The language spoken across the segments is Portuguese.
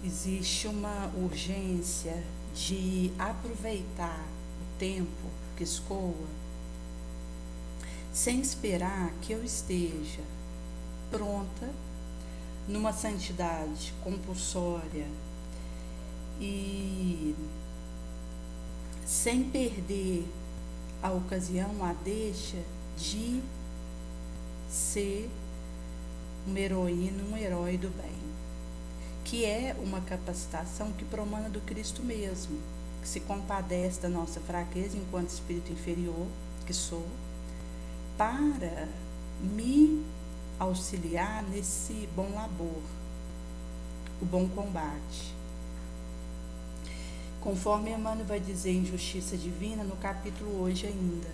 Existe uma urgência de aproveitar o tempo que escoa, sem esperar que eu esteja pronta numa santidade compulsória e sem perder a ocasião, a deixa de ser uma heroína, um herói do bem, que é uma capacitação que promana do Cristo mesmo, que se compadece da nossa fraqueza enquanto espírito inferior que sou, para me auxiliar nesse bom labor, o bom combate. Conforme Emmanuel vai dizer em Justiça Divina, no capítulo hoje ainda.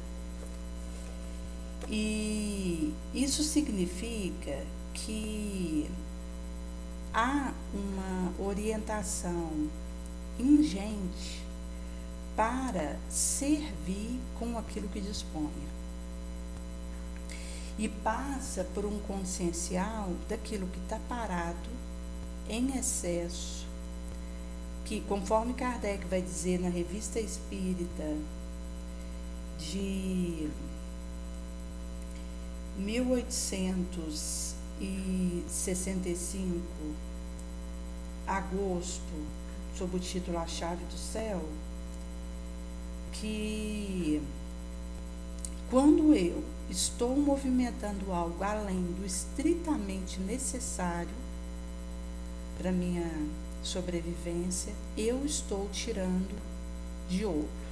E isso significa que há uma orientação ingente para servir com aquilo que disponha. E passa por um consciencial daquilo que está parado, em excesso, que conforme Kardec vai dizer na Revista Espírita de 1865, agosto, sob o título A Chave do Céu, que quando eu estou movimentando algo além do estritamente necessário para minha sobrevivência, eu estou tirando de outro.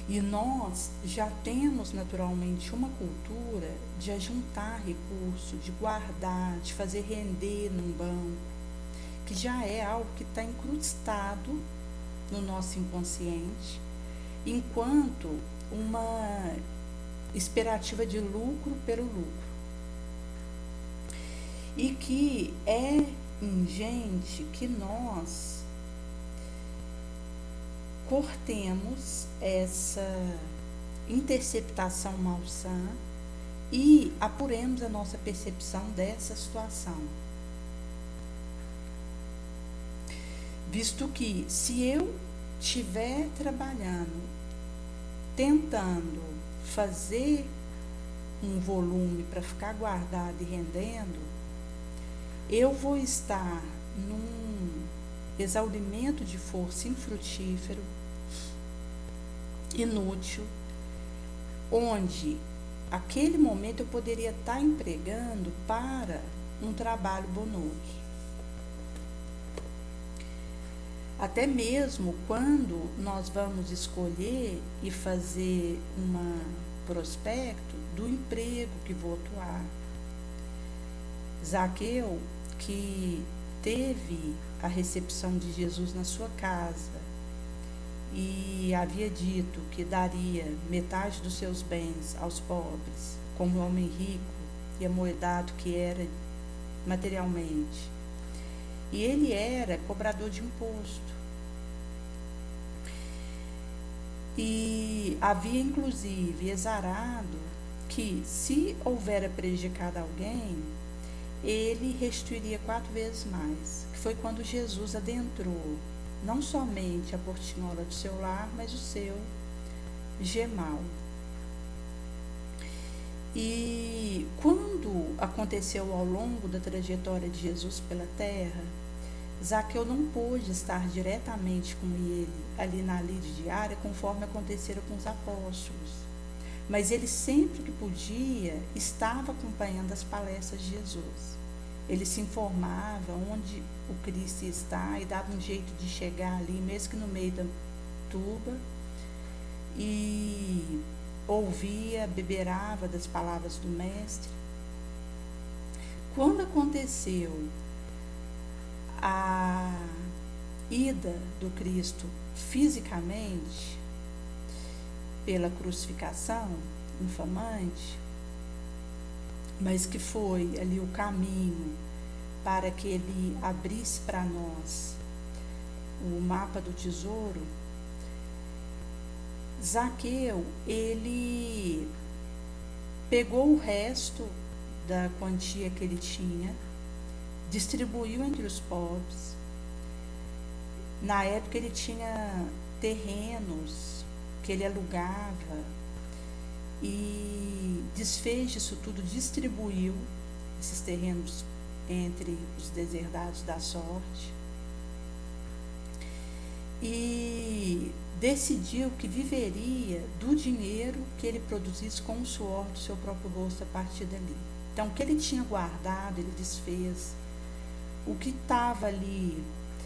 E nós já temos naturalmente uma cultura de ajuntar recurso, de guardar, de fazer render num banco, que já é algo que está incrustado no nosso inconsciente, enquanto uma expectativa de lucro pelo lucro. E que é ingente que nós cortemos essa interceptação malsã e apuremos a nossa percepção dessa situação. Visto que, se eu estiver trabalhando, tentando fazer um volume para ficar guardado e rendendo, eu vou estar num exaurimento de força infrutífero, inútil, onde aquele momento eu poderia estar empregando para um trabalho bonoso. Até mesmo quando nós vamos escolher e fazer um prospecto do emprego que vou atuar. Zaqueu, que teve a recepção de Jesus na sua casa e havia dito que daria metade dos seus bens aos pobres, como um homem rico e amoedado que era materialmente. E ele era cobrador de imposto. E havia inclusive exarado que, se houvera prejudicado alguém, ele restituiria 4 vezes mais, que foi quando Jesus adentrou não somente a portinhola do seu lar, mas o seu gemal. E quando aconteceu ao longo da trajetória de Jesus pela terra, Zaqueu não pôde estar diretamente com ele ali na lide diária, conforme acontecera com os apóstolos. Mas ele sempre que podia, estava acompanhando as palestras de Jesus. Ele se informava onde o Cristo está e dava um jeito de chegar ali, mesmo que no meio da turba, e ouvia, beberava das palavras do Mestre. Quando aconteceu a ida do Cristo fisicamente pela crucificação infamante, mas que foi ali o caminho para que ele abrisse para nós o mapa do tesouro, Zaqueu, ele pegou o resto da quantia que ele tinha, distribuiu entre os pobres. Na época ele tinha terrenos que ele alugava e desfez disso tudo, distribuiu esses terrenos entre os deserdados da sorte e decidiu que viveria do dinheiro que ele produzisse com o suor do seu próprio rosto a partir dali. Então, o que ele tinha guardado, ele desfez. O que estava ali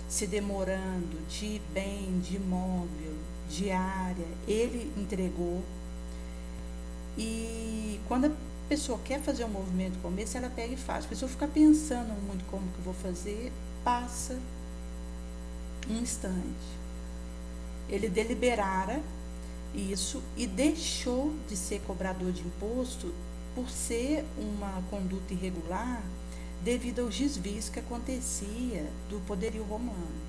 se demorando de bem, de imóvel, de área, ele entregou. E quando a pessoa quer fazer um movimento como esse, ela pega e faz. A pessoa fica pensando muito como que eu vou fazer, passa um instante. Ele deliberara isso e deixou de ser cobrador de imposto por ser uma conduta irregular devido aos desvios que acontecia do poderio romano.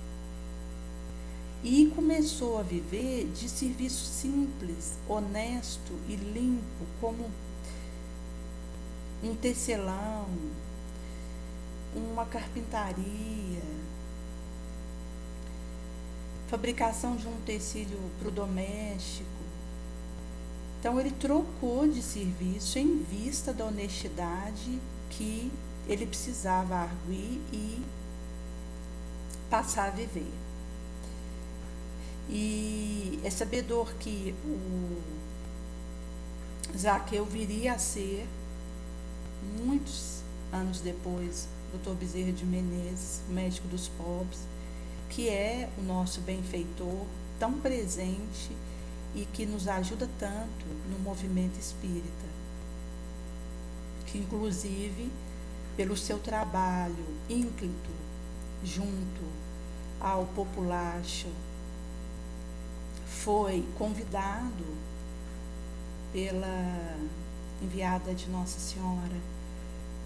E começou a viver de serviço simples, honesto e limpo, como um tecelão, uma carpintaria, fabricação de um tecido para o doméstico. Então ele trocou de serviço em vista da honestidade que ele precisava arguir e passar a viver. E é sabedor que o Zaqueu viria a ser, muitos anos depois, Dr. Bezerra de Menezes, médico dos pobres, que é o nosso benfeitor, tão presente e que nos ajuda tanto no movimento espírita, que inclusive pelo seu trabalho ínclito junto ao populacho foi convidado pela enviada de Nossa Senhora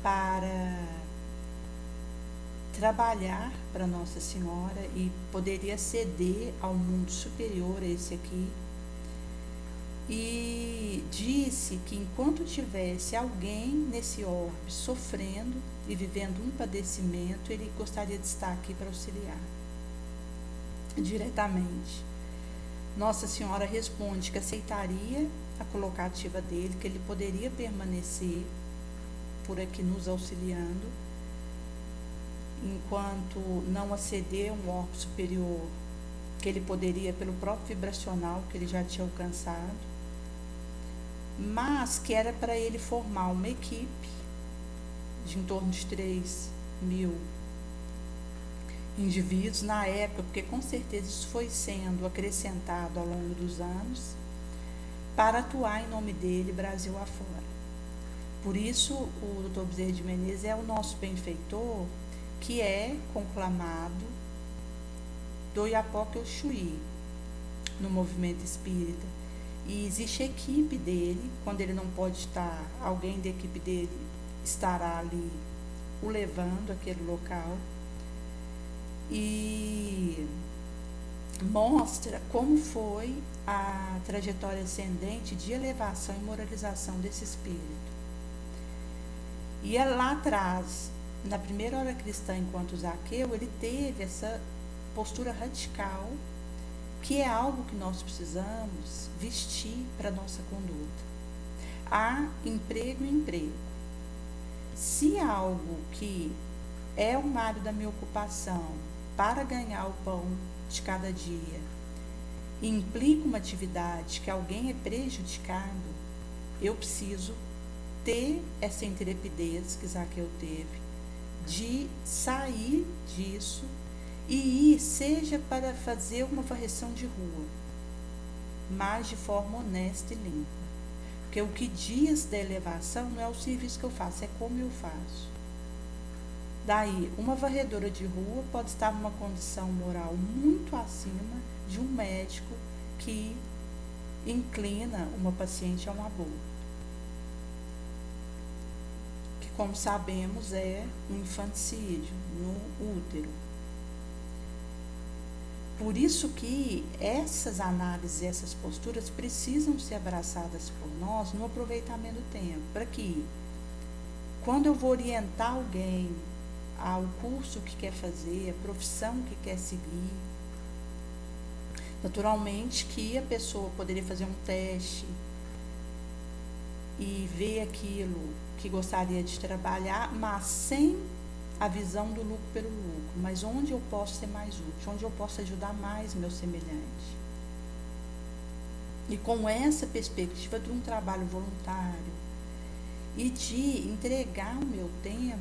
para trabalhar para Nossa Senhora e poderia ceder ao mundo superior a esse aqui. E disse que enquanto tivesse alguém nesse orbe sofrendo e vivendo um padecimento, ele gostaria de estar aqui para auxiliar diretamente. Nossa Senhora responde que aceitaria a colocativa dele, que ele poderia permanecer por aqui nos auxiliando, enquanto não aceder a um orbe superior, que ele poderia pelo próprio vibracional que ele já tinha alcançado, mas que era para ele formar uma equipe de em torno de 3.000 indivíduos na época, porque com certeza isso foi sendo acrescentado ao longo dos anos, para atuar em nome dele Brasil afora. Por isso o Dr. Bezerra de Menezes é o nosso benfeitor, que é conclamado do Iapoque Oxuí no movimento espírita. E existe a equipe dele, quando ele não pode estar, alguém da equipe dele estará ali o levando àquele local e mostra como foi a trajetória ascendente de elevação e moralização desse espírito. E lá atrás, na primeira hora cristã, enquanto Zaqueu, ele teve essa postura radical, que é algo que nós precisamos vestir para a nossa conduta. Há emprego e emprego. Se algo que é o área da minha ocupação para ganhar o pão de cada dia implica uma atividade que alguém é prejudicado, eu preciso ter essa intrepidez que Zaqueu teve, de sair disso e ir, seja para fazer uma varreção de rua, mas de forma honesta e limpa. Porque o que diz da elevação não é o serviço que eu faço, é como eu faço. Daí, uma varredora de rua pode estar numa condição moral muito acima de um médico que inclina uma paciente a um aborto, que, como sabemos, é um infanticídio no útero. Por isso que essas análises, essas posturas precisam ser abraçadas por nós no aproveitamento do tempo, para que, quando eu vou orientar alguém ao curso que quer fazer, a profissão que quer seguir. Naturalmente que a pessoa poderia fazer um teste e ver aquilo que gostaria de trabalhar, mas sem a visão do lucro pelo lucro, mas onde eu posso ser mais útil, onde eu posso ajudar mais meu semelhante. E com essa perspectiva de um trabalho voluntário e de entregar o meu tempo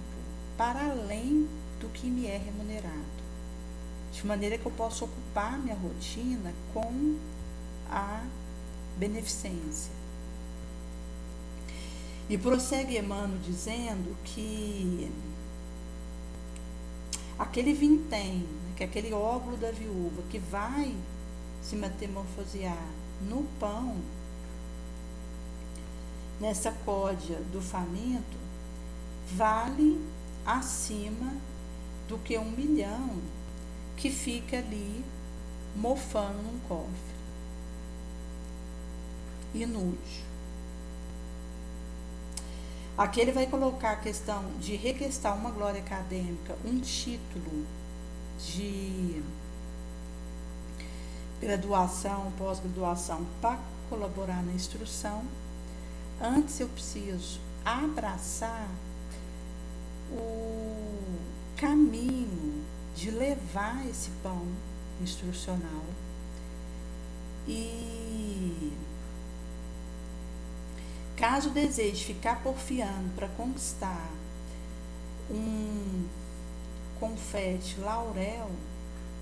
para além do que me é remunerado, de maneira que eu possa ocupar minha rotina com a beneficência. E prossegue Emmanuel dizendo que aquele vintém, que é aquele óvulo da viúva que vai se metamorfosear no pão, nessa códia do faminto, vale acima do que 1 milhão que fica ali mofando num cofre, inútil. Aqui ele vai colocar a questão de requestar uma glória acadêmica, um título de graduação, pós-graduação, para colaborar na instrução. Antes eu preciso abraçar o caminho de levar esse pão instrucional e, caso deseje ficar porfiando para conquistar um confete laurel,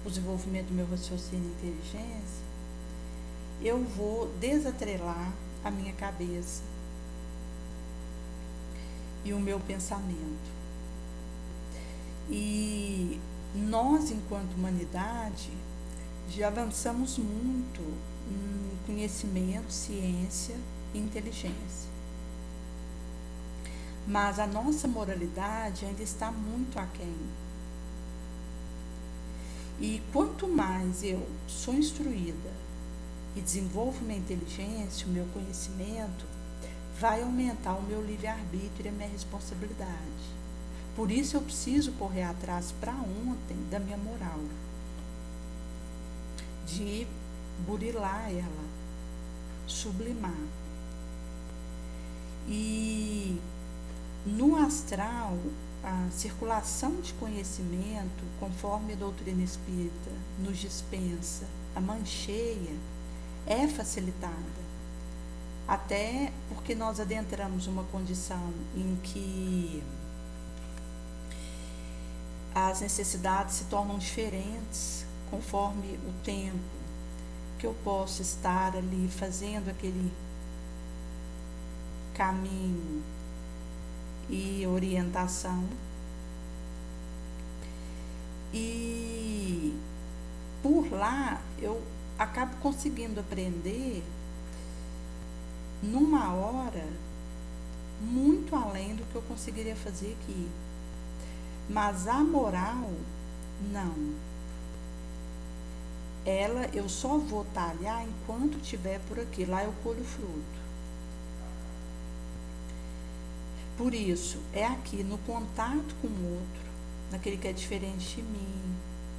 o desenvolvimento do meu raciocínio e inteligência, eu vou desatrelar a minha cabeça e o meu pensamento. E nós, enquanto humanidade, já avançamos muito em conhecimento, ciência e inteligência. Mas a nossa moralidade ainda está muito aquém. E quanto mais eu sou instruída e desenvolvo minha inteligência, o meu conhecimento, vai aumentar o meu livre-arbítrio e a minha responsabilidade. Por isso eu preciso correr atrás para ontem da minha moral, de burilar ela, sublimar. E no astral, a circulação de conhecimento, conforme a doutrina espírita nos dispensa, a mancheia, é facilitada. Até porque nós adentramos uma condição em que as necessidades se tornam diferentes conforme o tempo que eu posso estar ali fazendo aquele caminho e orientação. E por lá eu acabo conseguindo aprender numa hora muito além do que eu conseguiria fazer aqui. Mas a moral, não. Ela eu só vou talhar enquanto estiver por aqui. Lá eu colho fruto. Por isso, é aqui no contato com o outro, naquele que é diferente de mim,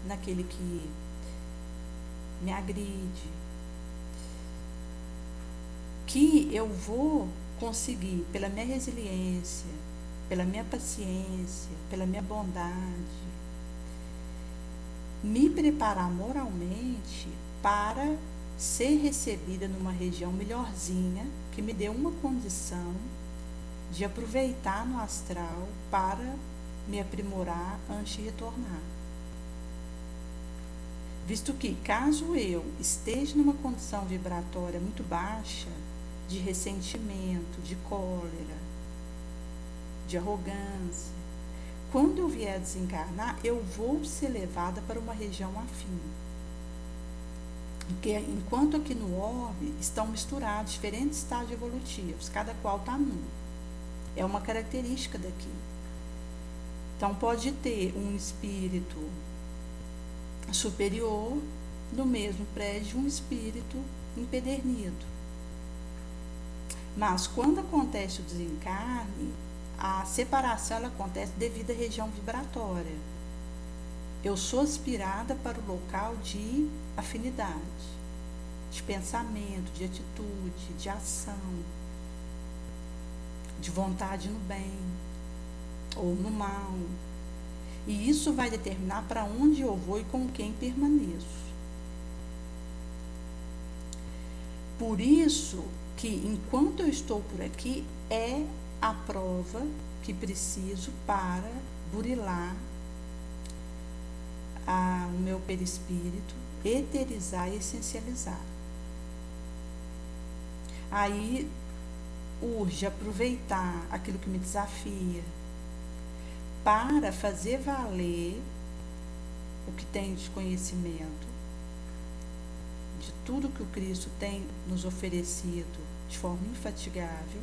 naquele que me agride, que eu vou conseguir, pela minha resiliência, pela minha paciência, pela minha bondade, me preparar moralmente para ser recebida numa região melhorzinha, que me dê uma condição de aproveitar no astral para me aprimorar antes de retornar. Visto que, caso eu esteja numa condição vibratória muito baixa, de ressentimento, de cólera, de arrogância, quando eu vier a desencarnar, eu vou ser levada para uma região afim. Porque enquanto aqui no orbe estão misturados diferentes estágios evolutivos, cada qual está num. É uma característica daqui. Então, pode ter um espírito superior no mesmo prédio, um espírito empedernido. Mas, quando acontece o desencarne, a separação ela acontece devido à região vibratória. Eu sou aspirada para o local de afinidade, de pensamento, de atitude, de ação, de vontade no bem ou no mal. E isso vai determinar para onde eu vou e com quem permaneço. Por isso que enquanto eu estou por aqui, é a prova que preciso para burilar o meu perispírito, eterizar e essencializar. Aí urge aproveitar aquilo que me desafia para fazer valer o que tem de conhecimento, de tudo que o Cristo tem nos oferecido de forma infatigável,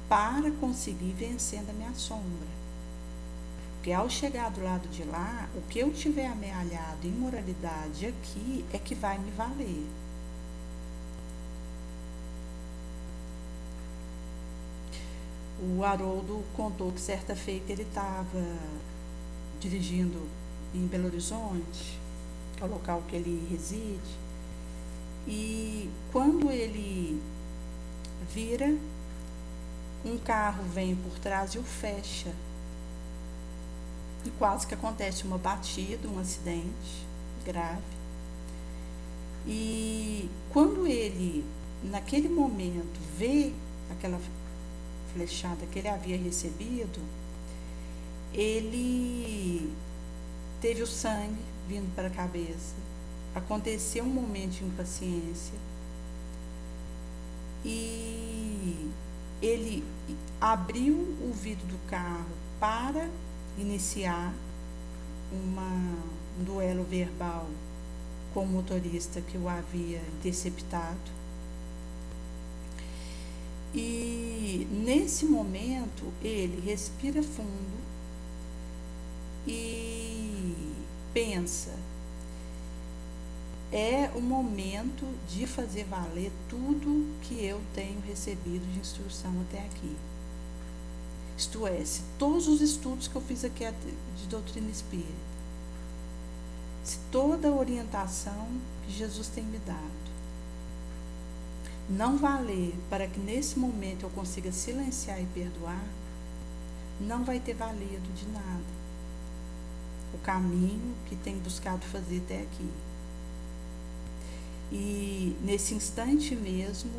para conseguir vencendo a minha sombra. Porque ao chegar do lado de lá, o que eu tiver amealhado em moralidade aqui é que vai me valer. O Haroldo contou que certa feita ele estava dirigindo em Belo Horizonte, que é o local que ele reside, e quando ele vira, um carro vem por trás e o fecha. E quase que acontece uma batida, um acidente grave. E quando ele, naquele momento, vê aquela flechada que ele havia recebido, ele teve o sangue vindo para a cabeça. Aconteceu um momento de impaciência. E ele abriu o vidro do carro para iniciar um duelo verbal com o motorista que o havia interceptado. E nesse momento ele respira fundo e pensa: é o momento de fazer valer tudo que eu tenho recebido de instrução até aqui. Isto é, se todos os estudos que eu fiz aqui de doutrina espírita, se toda a orientação que Jesus tem me dado não valer para que nesse momento eu consiga silenciar e perdoar, não vai ter valido de nada o caminho que tem buscado fazer até aqui. E nesse instante mesmo,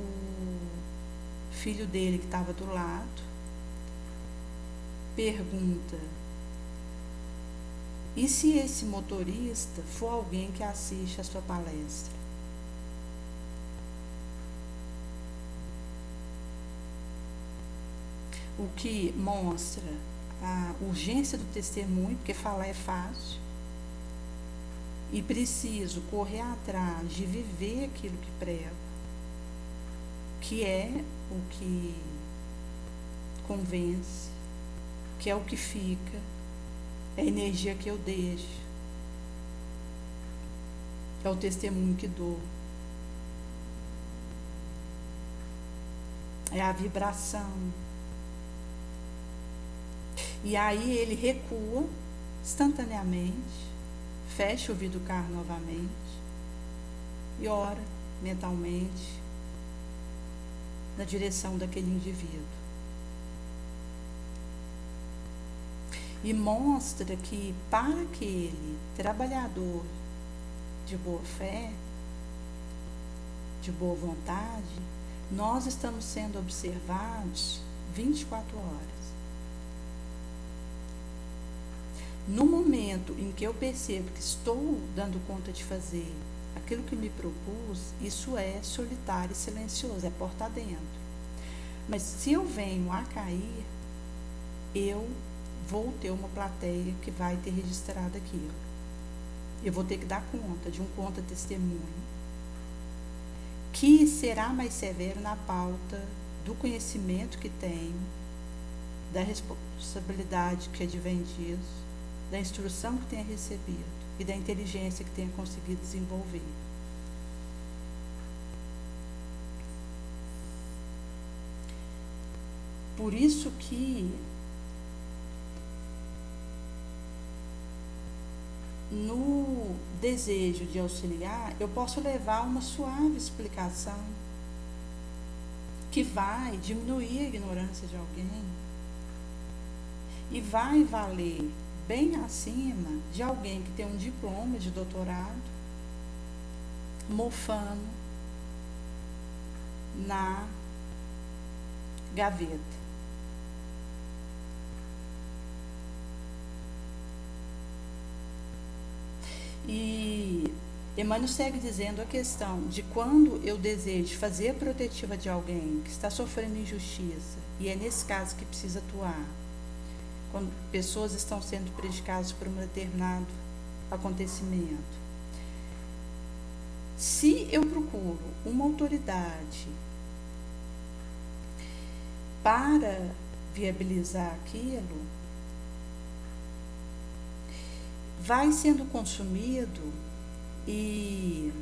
o filho dele que estava do lado pergunta: e se esse motorista for alguém que assiste a sua palestra? O que mostra a urgência do testemunho, porque falar é fácil, e preciso correr atrás de viver aquilo que prego, que é o que convence, que é o que fica, é a energia que eu deixo, é o testemunho que dou, é a vibração. E aí ele recua instantaneamente, fecha o vidro do carro novamente e ora mentalmente na direção daquele indivíduo. E mostra que para aquele trabalhador de boa fé, de boa vontade, nós estamos sendo observados 24 horas. No momento em que eu percebo que estou dando conta de fazer aquilo que me propus, isso é solitário e silencioso, é porta dentro. Mas se eu venho a cair, eu vou ter uma plateia que vai ter registrado aquilo. Eu vou ter que dar conta de um conta-testemunho, que será mais severo na pauta do conhecimento que tenho, da responsabilidade que advém disso, da instrução que tenha recebido e da inteligência que tenha conseguido desenvolver. Por isso que no desejo de auxiliar, eu posso levar uma suave explicação que vai diminuir a ignorância de alguém e vai valer bem acima de alguém que tem um diploma de doutorado mofando na gaveta. E Emmanuel segue dizendo a questão de quando eu desejo fazer a protetiva de alguém que está sofrendo injustiça, e é nesse caso que precisa atuar, quando pessoas estão sendo prejudicadas por um determinado acontecimento. Se eu procuro uma autoridade para viabilizar aquilo, vai sendo consumido e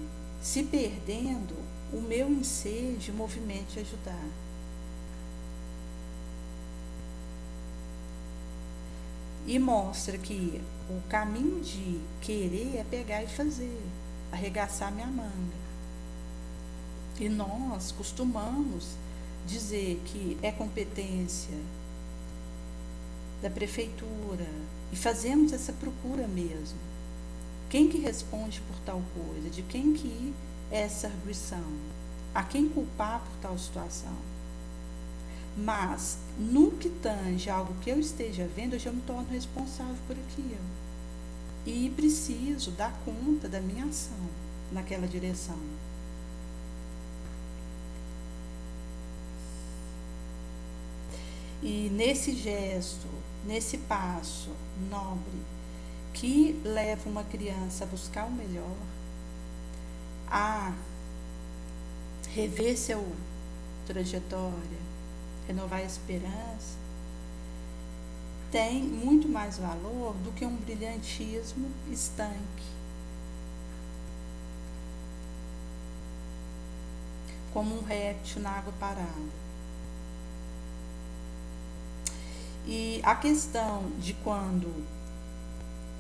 se perdendo o meu ensejo, o movimento de ajudar. E mostra que o caminho de querer é pegar e fazer, arregaçar minha manga. E nós costumamos dizer que é competência da prefeitura, e fazemos essa procura mesmo. Quem que responde por tal coisa? De quem que é essa arguição? A quem culpar por tal situação? Mas, no que tange algo que eu esteja vendo, eu já me torno responsável por aquilo. E preciso dar conta da minha ação naquela direção. E nesse gesto, nesse passo nobre, que leva uma criança a buscar o melhor, a rever sua trajetória, renovar a esperança, tem muito mais valor do que um brilhantismo estanque. Como um réptil na água parada. E a questão de quando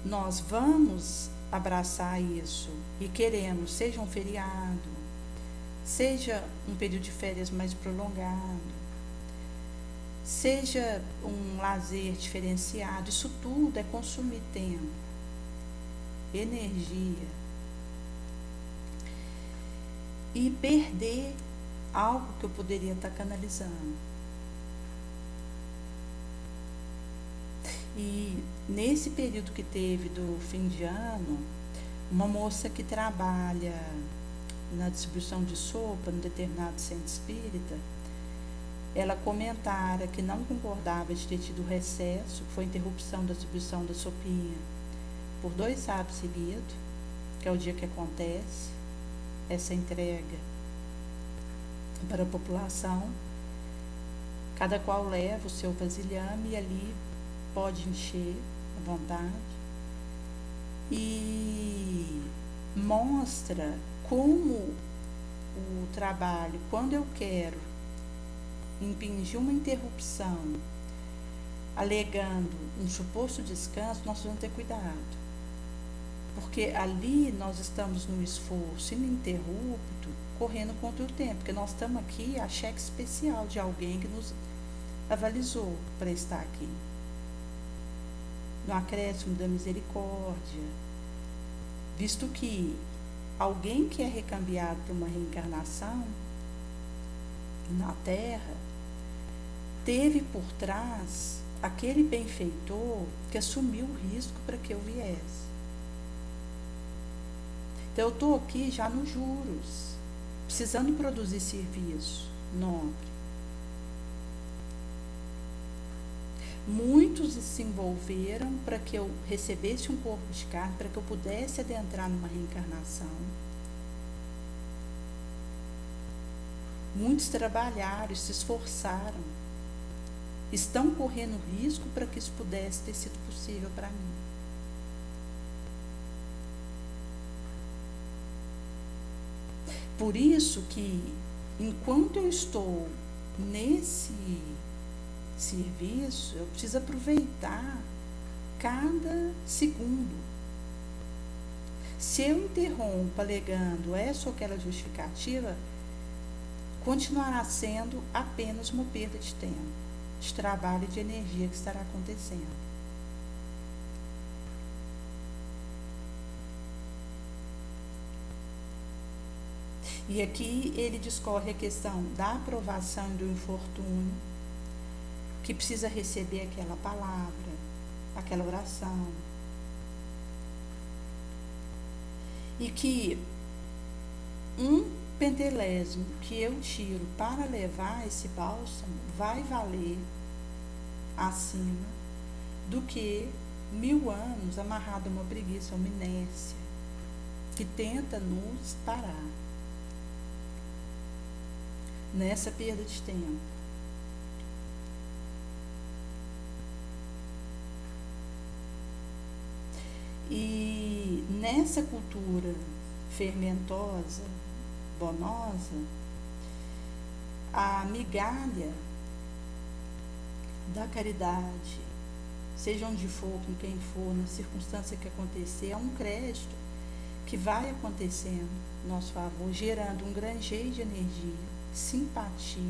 nós vamos abraçar isso e queremos, seja um feriado, seja um período de férias mais prolongado, seja um lazer diferenciado, isso tudo é consumir tempo, energia e perder algo que eu poderia estar canalizando. E nesse período que teve do fim de ano, uma moça que trabalha na distribuição de sopa no determinado centro espírita, ela comentara que não concordava de ter tido recesso, que foi interrupção da distribuição da sopinha por 2 sábados seguidos, que é o dia que acontece essa entrega para a população. Cada qual leva o seu vasilhame e ali pode encher à vontade, e mostra como o trabalho, quando eu quero impingir uma interrupção, alegando um suposto descanso, nós vamos ter cuidado, porque ali nós estamos no esforço ininterrupto, correndo contra o tempo, porque nós estamos aqui a cheque especial de alguém que nos avalizou para estar aqui. No acréscimo da misericórdia, visto que alguém que é recambiado por uma reencarnação na Terra, teve por trás aquele benfeitor que assumiu o risco para que eu viesse. Então eu estou aqui já nos juros, precisando produzir serviço nobre. Muitos se envolveram para que eu recebesse um corpo de carne, para que eu pudesse adentrar numa reencarnação. Muitos trabalharam, se esforçaram, estão correndo risco para que isso pudesse ter sido possível para mim. Por isso que, enquanto eu estou nesse serviço, eu preciso aproveitar cada segundo. Se eu interrompo alegando essa ou aquela justificativa, continuará sendo apenas uma perda de tempo, de trabalho e de energia que estará acontecendo. E aqui ele discorre a questão da aprovação e do infortúnio, que precisa receber aquela palavra, aquela oração. E que um pentelésimo que eu tiro para levar esse bálsamo vai valer acima do que 1000 anos amarrado a uma preguiça, a uma inércia, que tenta nos parar nessa perda de tempo. E nessa cultura fermentosa, bonosa, a migalha da caridade, seja onde for, com quem for, na circunstância que acontecer, é um crédito que vai acontecendo em nosso favor, gerando um granjeio de energia, simpatia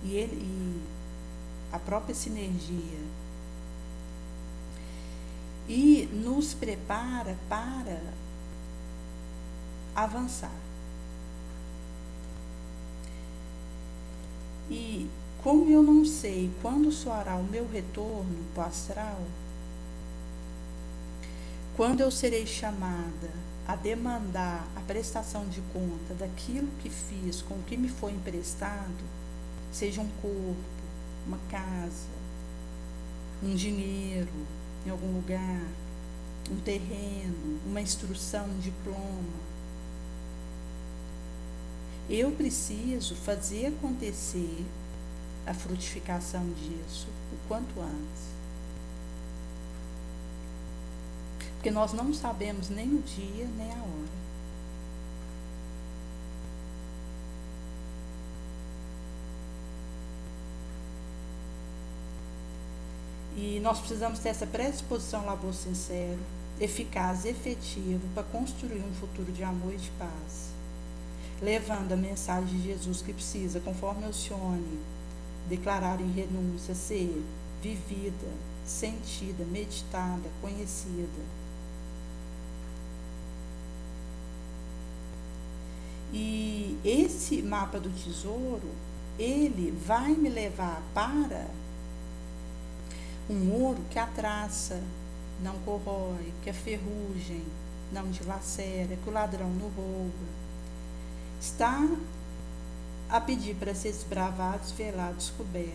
e a própria sinergia, e nos prepara para avançar. E como eu não sei quando soará o meu retorno para o astral, quando eu serei chamada a demandar a prestação de conta daquilo que fiz com o que me foi emprestado, seja um corpo, uma casa, um dinheiro em algum lugar, um terreno, uma instrução, um diploma, eu preciso fazer acontecer a frutificação disso o quanto antes. Porque nós não sabemos nem o dia, nem a hora. E nós precisamos ter essa predisposição, labor sincero, eficaz, efetivo, para construir um futuro de amor e de paz, levando a mensagem de Jesus que precisa, conforme Alcione, declarar em renúncia, ser vivida, sentida, meditada, conhecida. E esse mapa do tesouro, ele vai me levar para um ouro que a traça não corrói, que a ferrugem não dilacera, que o ladrão não rouba. Está a pedir para ser desbravado, desvelado, descoberto.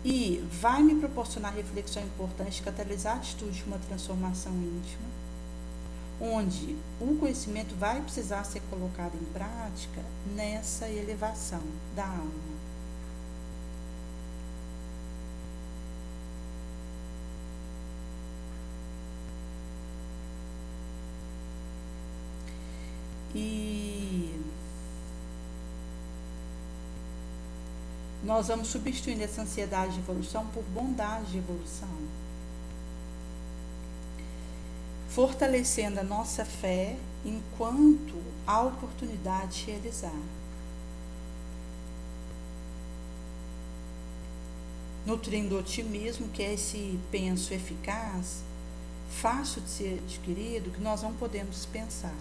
E vai me proporcionar reflexão importante, catalisar a atitude de uma transformação íntima, onde o conhecimento vai precisar ser colocado em prática nessa elevação da alma. E nós vamos substituindo essa ansiedade de evolução por bondade de evolução, fortalecendo a nossa fé enquanto há oportunidade de realizar. Nutrindo o otimismo, que é esse penso eficaz, fácil de ser adquirido, que nós não podemos dispensar.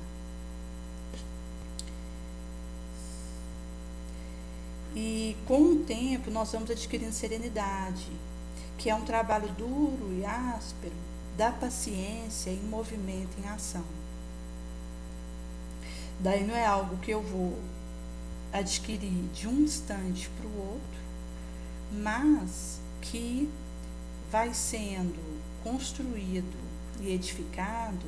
E com o tempo nós vamos adquirindo serenidade, que é um trabalho duro e áspero da paciência em movimento, em ação. Daí não é algo que eu vou adquirir de um instante para o outro, mas que vai sendo construído e edificado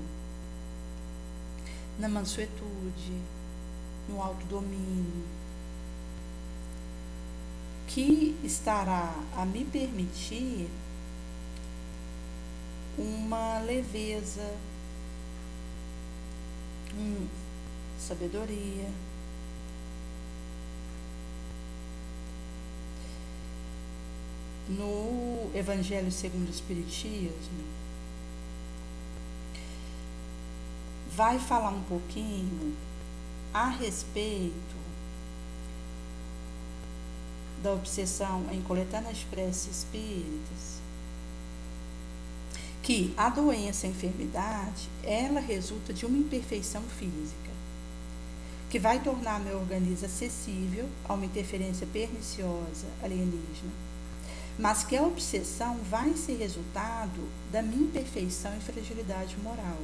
na mansuetude, no autodomínio, que estará a me permitir uma leveza, sabedoria, no Evangelho segundo o Espiritismo, vai falar um pouquinho a respeito da obsessão em Coletâneas as Preces Espíritas, que a doença, a enfermidade, ela resulta de uma imperfeição física, que vai tornar meu organismo acessível a uma interferência perniciosa alienígena, mas que a obsessão vai ser resultado da minha imperfeição e fragilidade moral,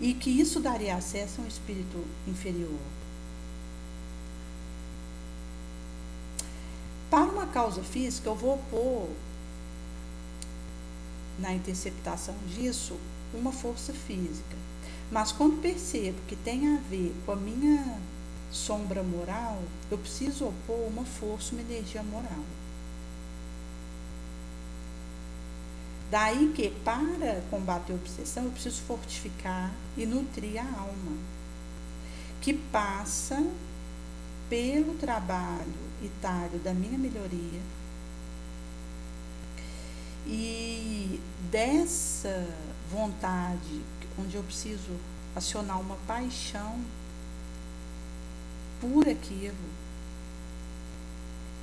e que isso daria acesso a um espírito inferior. Para uma causa física, eu vou pôr na interceptação disso uma força física, mas quando percebo que tem a ver com a minha sombra moral, eu preciso opor uma força, uma energia moral. Daí que, para combater a obsessão, eu preciso fortificar e nutrir a alma, que passa pelo trabalho e talho da minha melhoria, e dessa vontade, onde eu preciso acionar uma paixão por aquilo,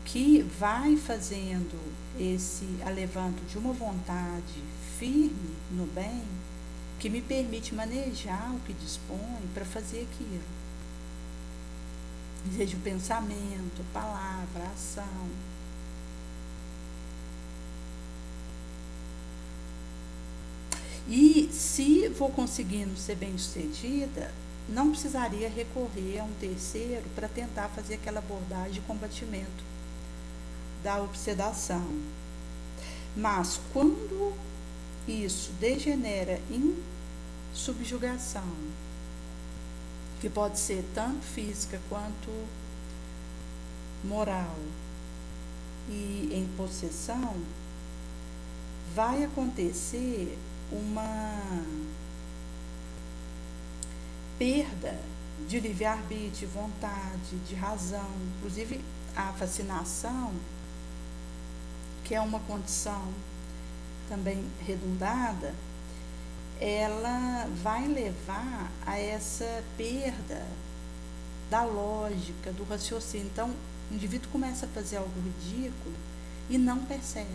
que vai fazendo esse alevanto de uma vontade firme no bem, que me permite manejar o que dispõe para fazer aquilo. Seja o pensamento, palavra, ação. E se vou conseguindo ser bem-sucedida, não precisaria recorrer a um terceiro para tentar fazer aquela abordagem de combatimento da obsedação. Mas quando isso degenera em subjugação, que pode ser tanto física quanto moral, e em possessão, vai acontecer uma perda de livre-arbítrio, de vontade, de razão. Inclusive a fascinação, que é uma condição também redundada, ela vai levar a essa perda da lógica, do raciocínio. Então, o indivíduo começa a fazer algo ridículo e não percebe.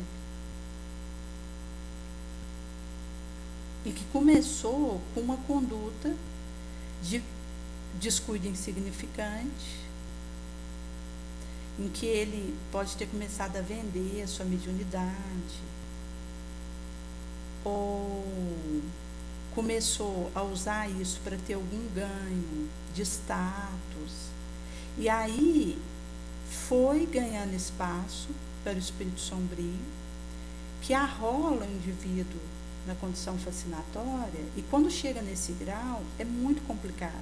E que começou com uma conduta de descuido insignificante, em que ele pode ter começado a vender a sua mediunidade, ou começou a usar isso para ter algum ganho de status, e aí foi ganhando espaço para o espírito sombrio, que arrola o indivíduo na condição fascinatória, e quando chega nesse grau é muito complicado,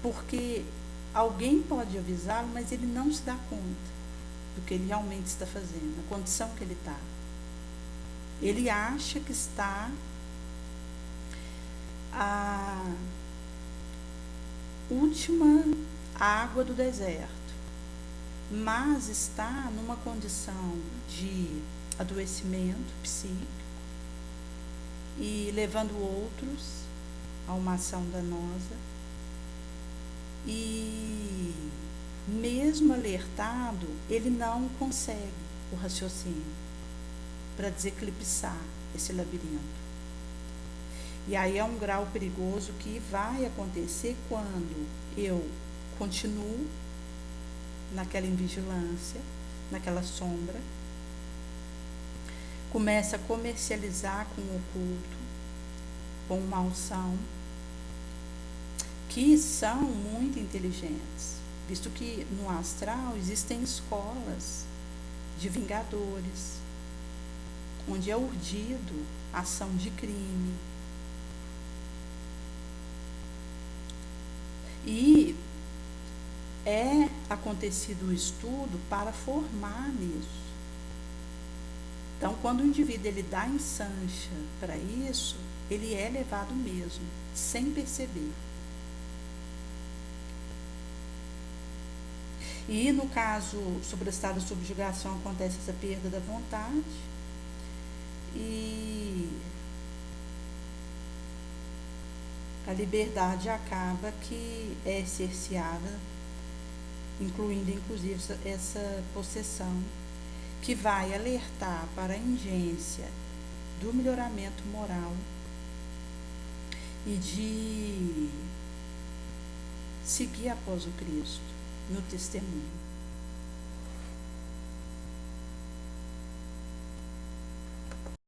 porque alguém pode avisá-lo, mas ele não se dá conta do que ele realmente está fazendo, na condição que ele está. Ele acha que está a última água do deserto, mas está numa condição de adoecimento psíquico e levando outros a uma ação danosa, e mesmo alertado, ele não consegue o raciocínio para deseclipsar esse labirinto. E aí é um grau perigoso que vai acontecer quando eu continuo naquela invigilância, naquela sombra, começa a comercializar com o oculto, com o malsão, que são muito inteligentes, visto que no astral existem escolas de vingadores, onde é urdido ação de crime. E é acontecido o estudo para formar nisso. Então, quando o indivíduo ele dá ensancha para isso, ele é levado mesmo, sem perceber. E no caso, sobre o estado de subjugação, acontece essa perda da vontade e a liberdade acaba que é cerceada, incluindo inclusive essa possessão, que vai alertar para a ingência do melhoramento moral e de seguir após o Cristo no testemunho.